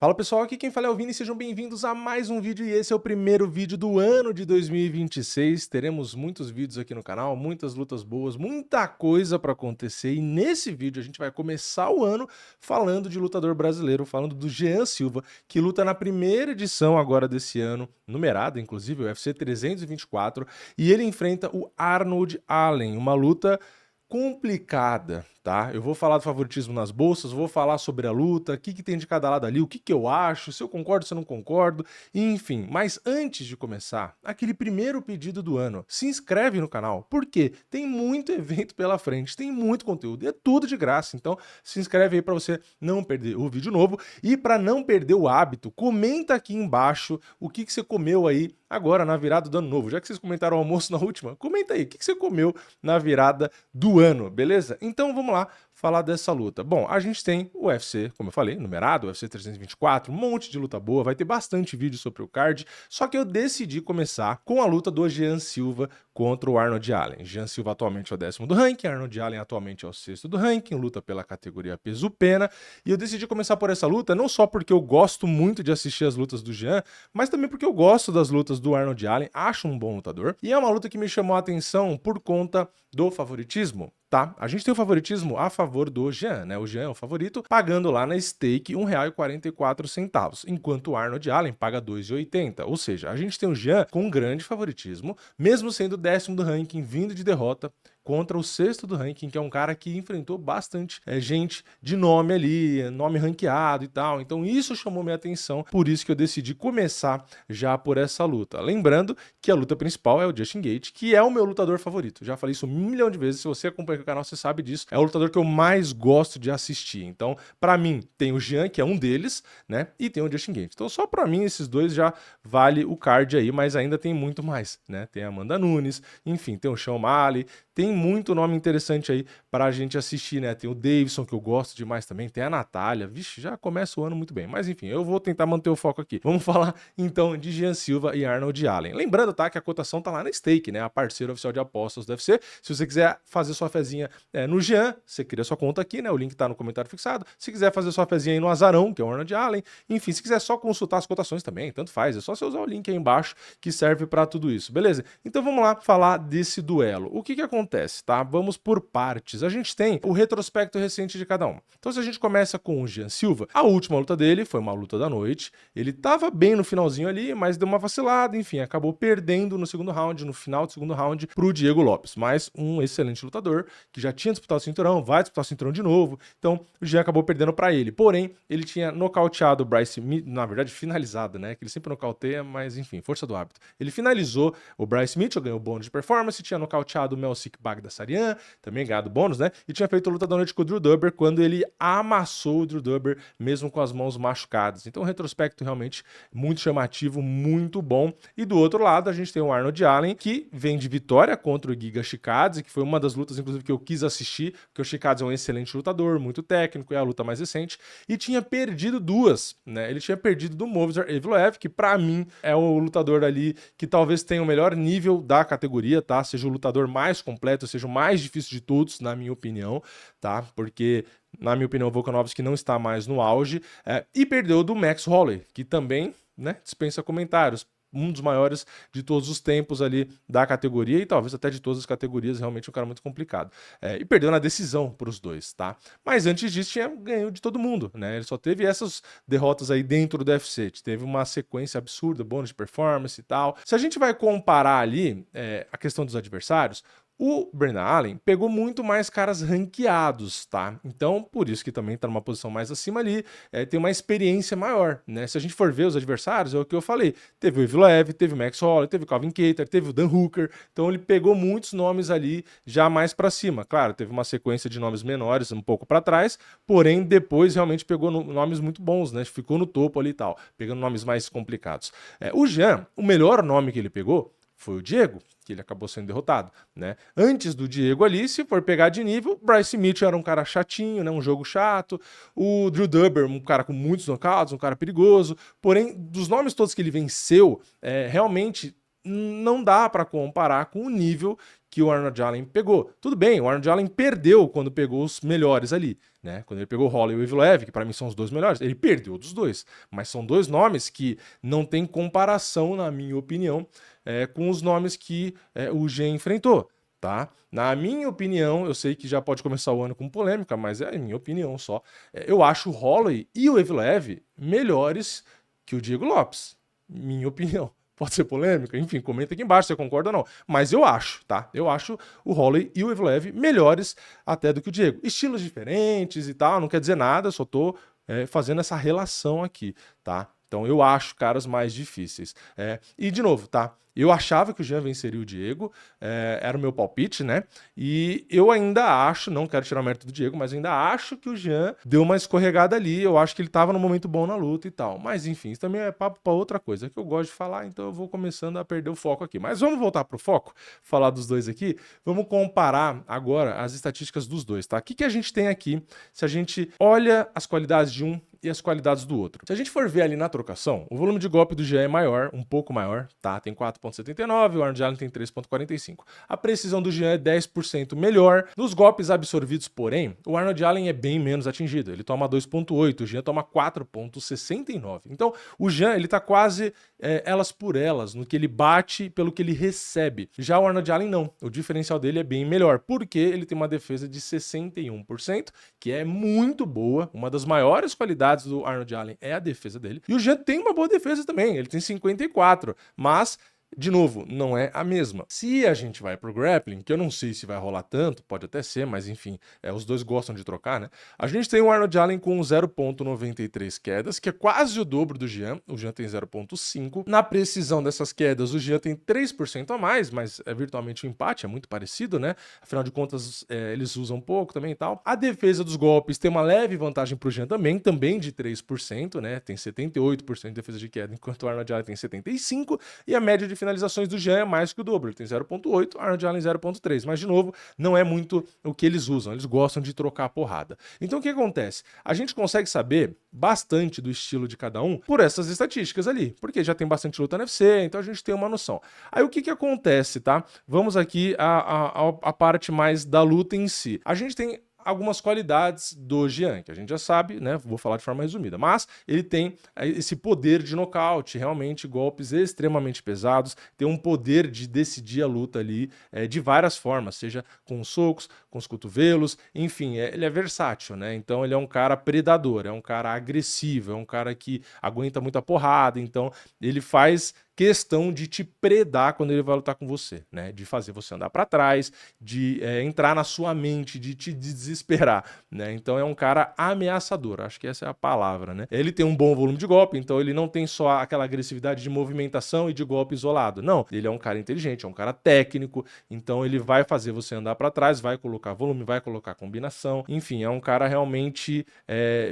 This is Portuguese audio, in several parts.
Fala pessoal, aqui quem fala é o Vini, sejam bem-vindos a mais um vídeo e esse é o primeiro vídeo do ano de 2026. Teremos muitos vídeos aqui no canal, muitas lutas boas, muita coisa para acontecer e nesse vídeo a gente vai começar o ano falando de lutador brasileiro, falando do Jean Silva, que luta na primeira edição agora desse ano, numerada inclusive, o UFC 324, e ele enfrenta o Arnold Allen, uma luta complicada, tá? Eu vou falar do favoritismo nas bolsas, vou falar sobre a luta, o que tem de cada lado ali, o que eu acho, se eu concordo, se eu não concordo, enfim. Mas antes de começar, aquele primeiro pedido do ano, se inscreve no canal, porque tem muito evento pela frente, tem muito conteúdo, e é tudo de graça, então se inscreve aí para você não perder o vídeo novo e para não perder o hábito, comenta aqui embaixo o que você comeu aí agora na virada do ano novo. Já que vocês comentaram o almoço na última, comenta aí o que você comeu na virada do ano, beleza? Então vamos lá falar dessa luta. Bom, a gente tem o UFC, como eu falei, numerado, o UFC 324, um monte de luta boa, vai ter bastante vídeo sobre o card, só que eu decidi começar com a luta do Jean Silva contra o Arnold Allen. Jean Silva atualmente é o 10º do ranking, Arnold Allen atualmente é o 6º do ranking, luta pela categoria peso-pena, e eu decidi começar por essa luta não só porque eu gosto muito de assistir as lutas do Jean, mas também porque eu gosto das lutas do Arnold Allen, acho um bom lutador, e é uma luta que me chamou a atenção por conta do favoritismo. Tá, a gente tem o favoritismo a favor do Jean, né? O Jean é o favorito, pagando lá na stake R$ 1,44, enquanto o Arnold Allen paga R$ 2,80. Ou seja, a gente tem o Jean com um grande favoritismo, mesmo sendo o 10º do ranking, vindo de derrota contra o 6º do ranking, que é um cara que enfrentou bastante gente de nome ali, nome ranqueado e tal. Então isso chamou minha atenção, por isso que eu decidi começar já por essa luta. Lembrando que a luta principal é o Justin Gaethje, que é o meu lutador favorito. Já falei isso 1 milhão de vezes, se você acompanha o canal, você sabe disso. É o lutador que eu mais gosto de assistir. Então, pra mim, tem o Jean, que é um deles, né? E tem o Justin Gaethje. Então, só pra mim, esses dois já vale o card aí, mas ainda tem muito mais, né? Tem a Amanda Nunes, enfim, tem o Sean O'Malley, tem muito nome interessante aí pra gente assistir, né? Tem o Davidson, que eu gosto demais também, tem a Natália, vixe, já começa o ano muito bem. Mas enfim, eu vou tentar manter o foco aqui. Vamos falar então de Jean Silva e Arnold Allen. Lembrando, tá, que a cotação tá lá na stake, né? A parceira oficial de apostas do UFC. Se você quiser fazer sua fezinha no Jean, você cria sua conta aqui, né? O link tá no comentário fixado. Se quiser fazer sua fezinha aí no Azarão, que é o Arnold Allen, enfim, se quiser só consultar as cotações também, tanto faz, é só você usar o link aí embaixo que serve pra tudo isso, beleza? Então vamos lá falar desse duelo. O que acontece, tá? Vamos por partes. A gente tem o retrospecto recente de cada um. Então se a gente começa com o Jean Silva, a última luta dele foi uma luta da noite, ele tava bem no finalzinho ali, mas deu uma vacilada, enfim, acabou perdendo no segundo round, no final do segundo round, pro Diego Lopes, mas um excelente lutador, que já tinha disputado o cinturão, vai disputar o cinturão de novo, então o Jean acabou perdendo pra ele, porém, ele tinha nocauteado o Bryce Mitchell, na verdade finalizado, né, que ele sempre nocauteia, mas enfim, força do hábito. Ele finalizou o Bryce Mitchell, ganhou bônus de performance, tinha nocauteado o Melsik Baghdasaryan, também ganhado bônus, né, e tinha feito a luta da noite com o Drew Dober, quando ele amassou o Drew Dober, mesmo com as mãos machucadas. Então, um retrospecto realmente muito chamativo, muito bom. E do outro lado, a gente tem o Arnold Allen, que vem de vitória contra o Giga Chikadze, que foi uma das lutas, inclusive, que eu quis assistir, porque o Chikadze é um excelente lutador, muito técnico, é a luta mais recente, e tinha perdido duas, né? Ele tinha perdido do Movsar Evloev, que pra mim é o lutador ali que talvez tenha o melhor nível da categoria, tá? Seja o lutador mais completo, seja o mais difícil de todos, na minha opinião, tá? Porque na minha opinião, o Volkanovski não está mais no auge, e perdeu do Max Holloway, que também, né, dispensa comentários. Um dos maiores de todos os tempos ali da categoria e talvez até de todas as categorias, realmente um cara muito complicado. E perdeu na decisão para os dois, tá? Mas antes disso tinha ganho de todo mundo, né? Ele só teve essas derrotas aí dentro do UFC, teve uma sequência absurda, bônus de performance e tal. Se a gente vai comparar ali a questão dos adversários, o Brendan Allen pegou muito mais caras ranqueados, tá? Então, por isso que também tá numa posição mais acima ali, tem uma experiência maior, né? Se a gente for ver os adversários, é o que eu falei. Teve o Evloev, teve o Max Holloway, teve o Calvin Kattar, teve o Dan Hooker. Então, ele pegou muitos nomes ali já mais pra cima. Claro, teve uma sequência de nomes menores um pouco pra trás, porém, depois realmente pegou nomes muito bons, né? Ficou no topo ali e tal, pegando nomes mais complicados. O Jean, o melhor nome que ele pegou foi o Diego, que ele acabou sendo derrotado, né? Antes do Diego ali, se for pegar de nível, Bryce Mitchell era um cara chatinho, né? Um jogo chato. O Drew Dober, um cara com muitos knockouts, um cara perigoso. Porém, dos nomes todos que ele venceu, realmente não dá para comparar com o nível que o Arnold Allen pegou. Tudo bem, o Arnold Allen perdeu quando pegou os melhores ali, né? Quando ele pegou o Holloway e o Evloev, que para mim são os dois melhores, ele perdeu dos dois. Mas são dois nomes que não tem comparação, na minha opinião, com os nomes que o Jean enfrentou. Tá? Na minha opinião, eu sei que já pode começar o ano com polêmica, mas é a minha opinião só. Eu acho o Holloway e o Evloev melhores que o Diego Lopes. Minha opinião. Pode ser polêmica? Enfim, comenta aqui embaixo se você concorda ou não. Mas eu acho, tá? Eu acho o Holloway e o Evloev melhores até do que o Diego. Estilos diferentes e tal, não quer dizer nada, só tô fazendo essa relação aqui, tá? Então eu acho caras mais difíceis. E de novo, tá? Eu achava que o Jean venceria o Diego, era o meu palpite, né? E eu ainda acho, não quero tirar o mérito do Diego, mas ainda acho que o Jean deu uma escorregada ali. Eu acho que ele tava num momento bom na luta e tal. Mas enfim, isso também é papo pra outra coisa que eu gosto de falar, então eu vou começando a perder o foco aqui. Mas vamos voltar pro foco, falar dos dois aqui. Vamos comparar agora as estatísticas dos dois, tá? O que a gente tem aqui se a gente olha as qualidades de um e as qualidades do outro? Se a gente for ver ali na trocação, o volume de golpe do Jean é maior, um pouco maior, tá? Tem 4,79, o Arnold Allen tem 3,45. A precisão do Jean é 10% melhor. Nos golpes absorvidos, porém, o Arnold Allen é bem menos atingido. Ele toma 2,8, o Jean toma 4,69. Então, o Jean, ele tá quase elas por elas, no que ele bate pelo que ele recebe. Já o Arnold Allen não. O diferencial dele é bem melhor, porque ele tem uma defesa de 61%, que é muito boa, uma das maiores qualidades do Arnold Allen é a defesa dele. E o Jean tem uma boa defesa também, ele tem 54, mas de novo, não é a mesma. Se a gente vai pro grappling, que eu não sei se vai rolar tanto, pode até ser, mas enfim, os dois gostam de trocar, né? A gente tem o Arnold Allen com 0,93 quedas, que é quase o dobro do Jean. O Jean tem 0,5. Na precisão dessas quedas, o Jean tem 3% a mais, mas é virtualmente um empate, é muito parecido, né? Afinal de contas, eles usam um pouco também e tal. A defesa dos golpes tem uma leve vantagem pro Jean também de 3%, né? Tem 78% de defesa de queda, enquanto o Arnold Allen tem 75%, e a média de finalizações do Jean é mais que o dobro, ele tem 0,8, Arnold Allen 0,3, mas de novo, não é muito o que eles usam, eles gostam de trocar a porrada. Então o que acontece? A gente consegue saber bastante do estilo de cada um por essas estatísticas ali, porque já tem bastante luta no UFC, então a gente tem uma noção. Aí o que acontece, tá? Vamos aqui a parte mais da luta em si. A gente tem algumas qualidades do Jean, que a gente já sabe, né? Vou falar de forma resumida, mas ele tem esse poder de nocaute, realmente golpes extremamente pesados, tem um poder de decidir a luta ali de várias formas, seja com os socos, com os cotovelos, enfim, ele é versátil, né? Então ele é um cara predador, é um cara agressivo, é um cara que aguenta muita porrada, então ele faz questão de te predar quando ele vai lutar com você, né? De fazer você andar para trás, de entrar na sua mente, de te desesperar, né? Então é um cara ameaçador, acho que essa é a palavra, né? Ele tem um bom volume de golpe, então ele não tem só aquela agressividade de movimentação e de golpe isolado, não. Ele é um cara inteligente, é um cara técnico, então ele vai fazer você andar para trás, vai colocar volume, vai colocar combinação, enfim, é um cara realmente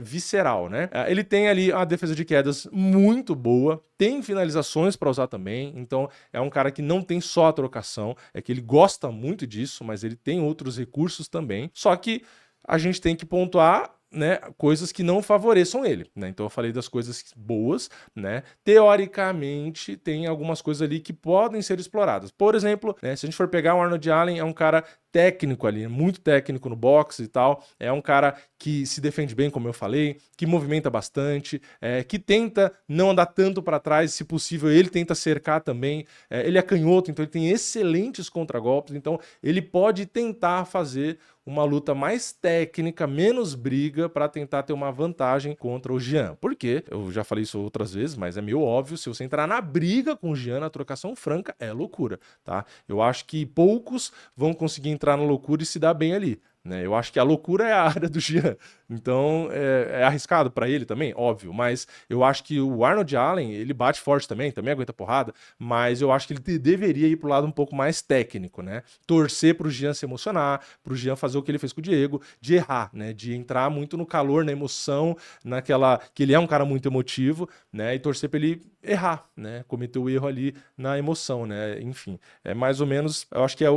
visceral, né? Ele tem ali a defesa de quedas muito boa, tem finalizações para usar também, então é um cara que não tem só a trocação, é que ele gosta muito disso, mas ele tem outros recursos também, só que a gente tem que pontuar, né, coisas que não favoreçam ele, né? Então eu falei das coisas boas, né? Teoricamente tem algumas coisas ali que podem ser exploradas. Por exemplo, né, se a gente for pegar o Arnold Allen, é um cara técnico ali, muito técnico no boxe e tal, é um cara que se defende bem, como eu falei, que movimenta bastante, que tenta não andar tanto para trás, se possível ele tenta cercar também, ele é canhoto, então ele tem excelentes contragolpes, então ele pode tentar fazer uma luta mais técnica, menos briga, para tentar ter uma vantagem contra o Jean. Por quê? Eu já falei isso outras vezes, mas é meio óbvio, se você entrar na briga com o Jean, na trocação franca, é loucura, tá? Eu acho que poucos vão conseguir entrar na loucura e se dar bem ali, né? Eu acho que a loucura é a área do Jean, então é arriscado para ele também, óbvio, mas eu acho que o Arnold Allen, ele bate forte também aguenta porrada, mas eu acho que ele deveria ir pro lado um pouco mais técnico, né? Torcer pro Jean se emocionar, pro Jean fazer o que ele fez com o Diego, de errar, né? De entrar muito no calor, na emoção, naquela que ele é um cara muito emotivo, né? E torcer para ele errar, né? Cometer o erro ali na emoção, né? Enfim, é mais ou menos, eu acho que é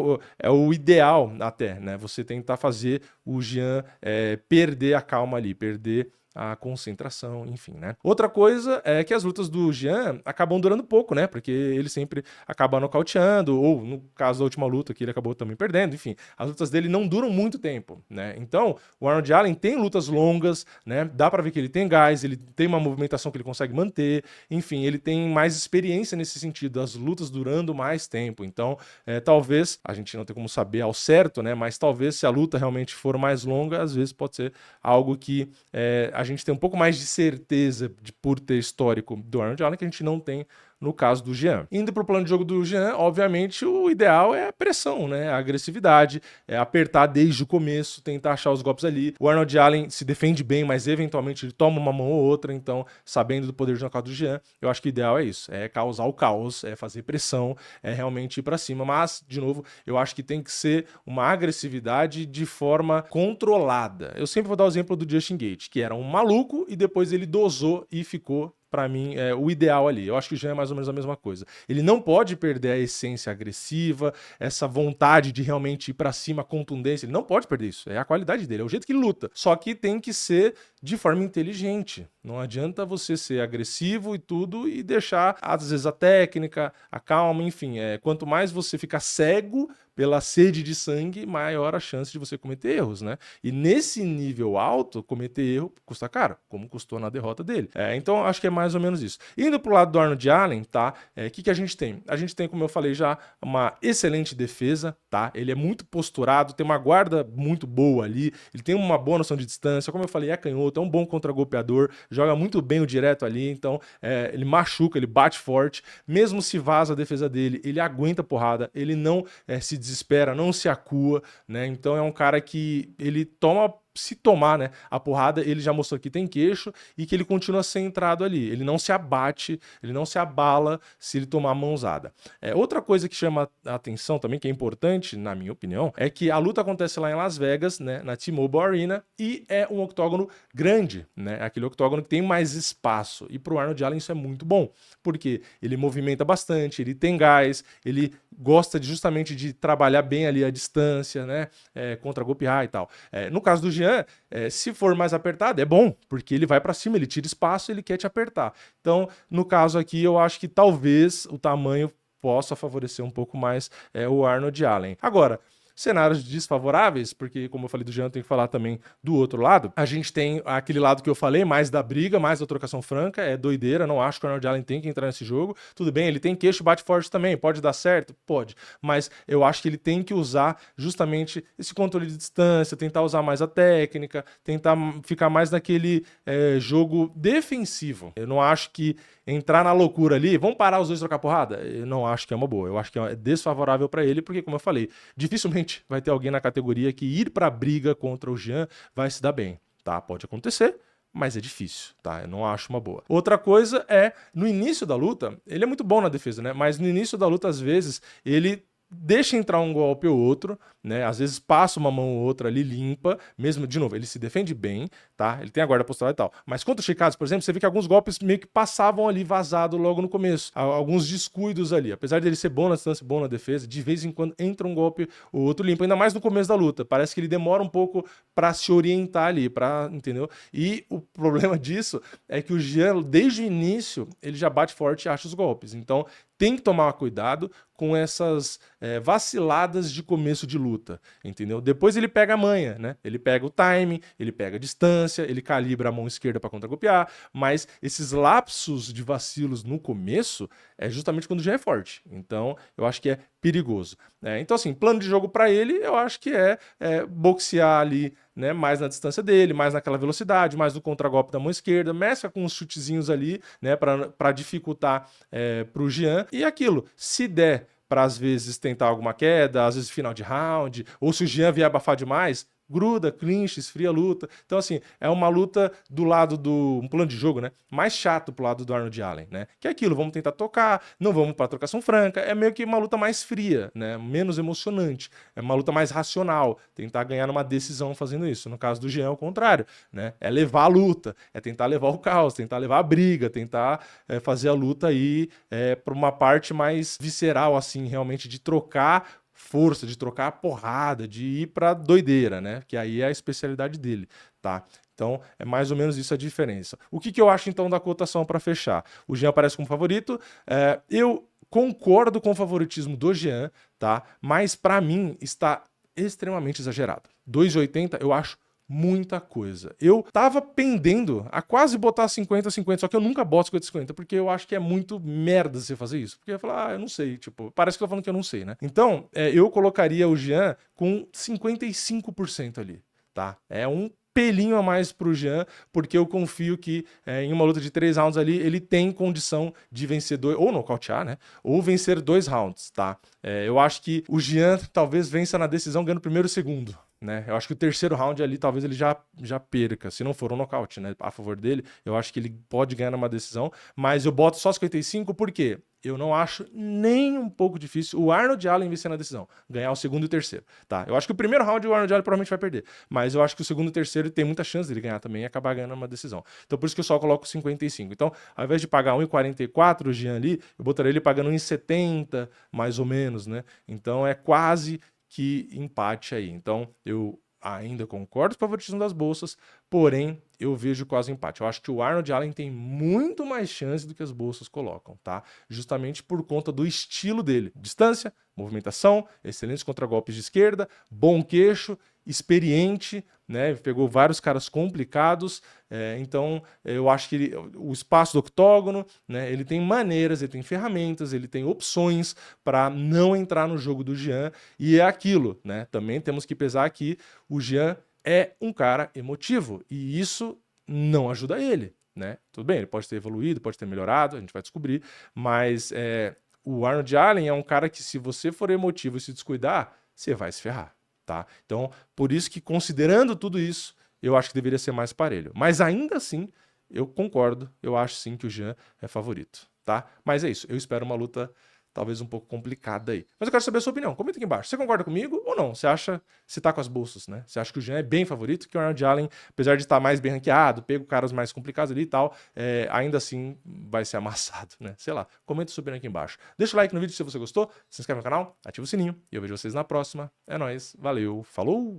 o ideal até, né? Você tentar fazer o Jean perder a calma ali, perder a concentração, enfim, né? Outra coisa é que as lutas do Jean acabam durando pouco, né? Porque ele sempre acaba nocauteando, ou no caso da última luta que ele acabou também perdendo, enfim, as lutas dele não duram muito tempo, né? Então, o Arnold Allen tem lutas longas, né? Dá pra ver que ele tem gás, ele tem uma movimentação que ele consegue manter, enfim, ele tem mais experiência nesse sentido, as lutas durando mais tempo. Então, talvez, a gente não tem como saber ao certo, né? Mas talvez se a luta realmente for mais longa, às vezes pode ser algo que a gente tem um pouco mais de certeza por ter histórico do Arnold Allen que a gente não tem no caso do Jean. Indo para o plano de jogo do Jean, obviamente o ideal é a pressão, né? A agressividade, é apertar desde o começo, tentar achar os golpes ali. O Arnold Allen se defende bem, mas eventualmente ele toma uma mão ou outra, então, sabendo do poder de nocaute do Jean, eu acho que o ideal é isso, é causar o caos, é fazer pressão, é realmente ir para cima, mas, de novo, eu acho que tem que ser uma agressividade de forma controlada. Eu sempre vou dar o exemplo do Justin Gaethje, que era um maluco e depois ele dosou e ficou, para mim, o ideal ali. Eu acho que já é mais ou menos a mesma coisa. Ele não pode perder a essência agressiva, essa vontade de realmente ir para cima, contundência. Ele não pode perder isso. É a qualidade dele, é o jeito que ele luta. Só que tem que ser de forma inteligente. Não adianta você ser agressivo e tudo e deixar, às vezes, a técnica, a calma, enfim. Quanto mais você ficar cego pela sede de sangue, maior a chance de você cometer erros, né? E nesse nível alto, cometer erro custa caro, como custou na derrota dele. Então, acho que é mais ou menos isso. Indo pro lado do Arnold Allen, tá? Que a gente tem? A gente tem, como eu falei já, uma excelente defesa, tá? Ele é muito posturado, tem uma guarda muito boa ali, ele tem uma boa noção de distância, como eu falei, é canhoto, é um bom contragolpeador, joga muito bem o direto ali, então ele machuca, ele bate forte, mesmo se vaza a defesa dele, ele aguenta porrada, ele não se desespera, não se acua, né? Então é um cara que ele toma, se tomar, né, a porrada, ele já mostrou que tem queixo e que ele continua centrado ali. Ele não se abate, ele não se abala se ele tomar a mãozada. Outra coisa que chama a atenção também, que é importante, na minha opinião, é que a luta acontece lá em Las Vegas, né, na T-Mobile Arena, e é um octógono grande, né, aquele octógono que tem mais espaço. E pro Arnold Allen isso é muito bom, porque ele movimenta bastante, ele tem gás, ele gosta justamente de trabalhar bem ali a distância, né, contra golpe high e tal. No caso do Jean, se for mais apertado, é bom, porque ele vai para cima, ele tira espaço, ele quer te apertar. Então, no caso aqui, eu acho que talvez o tamanho possa favorecer um pouco mais o Arnold Allen. Agora, cenários desfavoráveis, porque como eu falei do Jean, tem que falar também do outro lado. A gente tem aquele lado que eu falei, mais da briga, mais da trocação franca, é doideira, não acho que o Arnold Allen tem que entrar nesse jogo. Tudo bem, ele tem queixo, bate forte também, pode dar certo? Pode, mas eu acho que ele tem que usar justamente esse controle de distância, tentar usar mais a técnica, tentar ficar mais naquele jogo defensivo. Eu não acho que entrar na loucura ali, vamos parar os dois e trocar porrada? Eu não acho que é uma boa, eu acho que é desfavorável para ele, porque como eu falei, dificilmente vai ter alguém na categoria que ir pra briga contra o Jean vai se dar bem, tá? Pode acontecer, mas é difícil, tá? Eu não acho uma boa. Outra coisa é, no início da luta, ele é muito bom na defesa, né? Mas no início da luta, às vezes, ele deixa entrar um golpe ou outro, né? Às vezes passa uma mão ou outra ali limpa, mesmo, de novo, ele se defende bem, tá? Ele tem a guarda postural e tal. Mas contra o Chicago, por exemplo, você vê que alguns golpes meio que passavam ali vazado logo no começo. Alguns descuidos ali. Apesar dele ser bom na distância, bom na defesa, de vez em quando entra um golpe ou outro limpo, ainda mais no começo da luta. Parece que ele demora um pouco pra se orientar ali, entendeu? E o problema disso é que o Jean, desde o início, ele já bate forte e acha os golpes. Então, tem que tomar cuidado com essas vaciladas de começo de luta, entendeu? Depois ele pega a manha, né? Ele pega o timing, ele pega a distância, ele calibra a mão esquerda para contragolpear, mas esses lapsos de vacilos no começo é justamente quando já é forte. Então, eu acho que é perigoso. Então, assim, plano de jogo para ele, eu acho que é boxear ali, né, mais na distância dele, mais naquela velocidade, mais no contragolpe da mão esquerda, mescla com uns chutezinhos ali, né, para dificultar para o Jean. E aquilo, se der para às vezes tentar alguma queda, às vezes final de round, ou se o Jean vier abafar demais, gruda, clincha, esfria a luta. Então, assim, é uma luta do lado um plano de jogo, né? Mais chato pro lado do Arnold Allen, né? Que é aquilo, vamos tentar tocar, não vamos pra trocação franca. É meio que uma luta mais fria, né? Menos emocionante. É uma luta mais racional. Tentar ganhar numa decisão fazendo isso. No caso do Jean, é o contrário, né? É levar a luta, é tentar levar o caos, tentar levar a briga, tentar fazer a luta aí pra uma parte mais visceral, assim, realmente de trocar força, de trocar a porrada, de ir pra doideira, né? Que aí é a especialidade dele, tá? Então, é mais ou menos isso a diferença. O que eu acho, então, da cotação para fechar? O Jean aparece como favorito. Eu concordo com o favoritismo do Jean, tá? Mas, para mim, está extremamente exagerado. 2,80 eu acho muita coisa. Eu tava pendendo a quase botar 50-50, só que eu nunca boto 50-50, porque eu acho que é muito merda você fazer isso. Porque eu falar, eu não sei, tipo, parece que eu tô falando que eu não sei, né? Então, eu colocaria o Jean com 55% ali, tá? É um pelinho a mais pro Jean, porque eu confio que em uma luta de 3 rounds ali, ele tem condição de vencer dois, ou nocautear, né? Ou vencer 2 rounds, tá? Eu acho que o Jean talvez vença na decisão ganhando o primeiro e o segundo. Né? Eu acho que o terceiro round ali talvez ele já perca, se não for um nocaute, né? A favor dele, eu acho que ele pode ganhar numa decisão, mas eu boto só 55 porque eu não acho nem um pouco difícil o Arnold Allen vencer na decisão, ganhar o segundo e o terceiro, tá? Eu acho que o primeiro round o Arnold Allen provavelmente vai perder, mas eu acho que o segundo e o terceiro tem muita chance dele ganhar também e acabar ganhando uma decisão. Então por isso que eu só coloco 55. Então, ao invés de pagar 1,44 o Jean ali, eu botaria ele pagando 1,70 mais ou menos, né? Então é quase que empate aí. Então, eu ainda concordo com o favoritismo das bolsas, porém, eu vejo quase empate. Eu acho que o Arnold Allen tem muito mais chance do que as bolsas colocam, tá? Justamente por conta do estilo dele. Distância, movimentação, excelentes contragolpes de esquerda, bom queixo, experiente, né? Pegou vários caras complicados, então eu acho que o espaço do octógono, né? Ele tem maneiras, ele tem ferramentas, ele tem opções para não entrar no jogo do Jean, e é aquilo, né? Também temos que pesar aqui, o Jean é um cara emotivo, e isso não ajuda ele, né? Tudo bem, ele pode ter evoluído, pode ter melhorado, a gente vai descobrir, mas o Arnold Allen é um cara que, se você for emotivo e se descuidar, você vai se ferrar. Tá? Então, por isso que, considerando tudo isso, eu acho que deveria ser mais parelho. Mas ainda assim, eu concordo, eu acho sim que o Jean é favorito, tá? Mas é isso, eu espero uma luta talvez um pouco complicada aí. Mas eu quero saber a sua opinião, comenta aqui embaixo. Você concorda comigo ou não? Você acha, se tá com as bolsas, né? Você acha que o Jean é bem favorito, que o Arnold Allen, apesar de estar mais bem ranqueado, pega caras mais complicados ali e tal, ainda assim vai ser amassado, né? Sei lá, comenta super aqui embaixo. Deixa o like no vídeo se você gostou, se inscreve no canal, ativa o sininho e eu vejo vocês na próxima. É nóis, valeu, falou!